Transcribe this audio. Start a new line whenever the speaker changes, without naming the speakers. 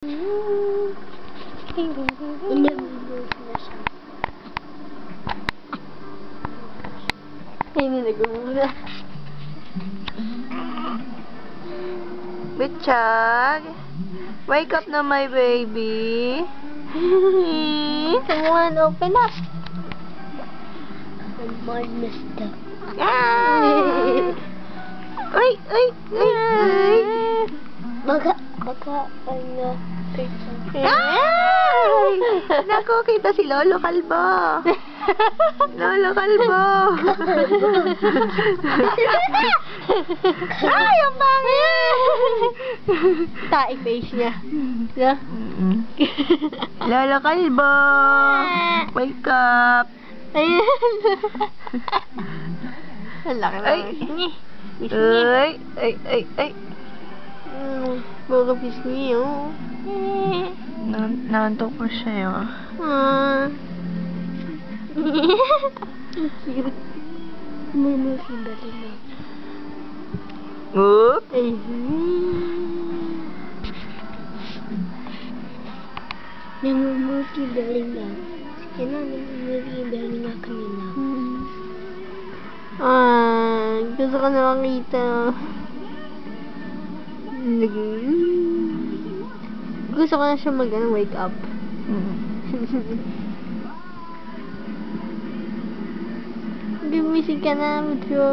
Hindi nagmumula. Bitchag, wake up na my baby.
Someone open up. I'm born messed up.
Ay, ay, ay, ay.
Baka, ano,
Ay! Naku, kita si Lolo Kalbo. Lolo Kalbo. Ay, ang pangit!
tae face niya. Yeah?
Lolo Kalbo. Wake up.
Ayan. Ang laki na.
Ay. Ay, ay, ay, ay.
Mga pisngi, oh.
Nantok ko siya, oh.
Cute. Mumusi dali na.
Oop.
Ay. Namumusi dali na. Sige na, namumusi dali na kanina. Gusto ko na makita. Gusto ko na siya wake up. Gumising ka na, Metro.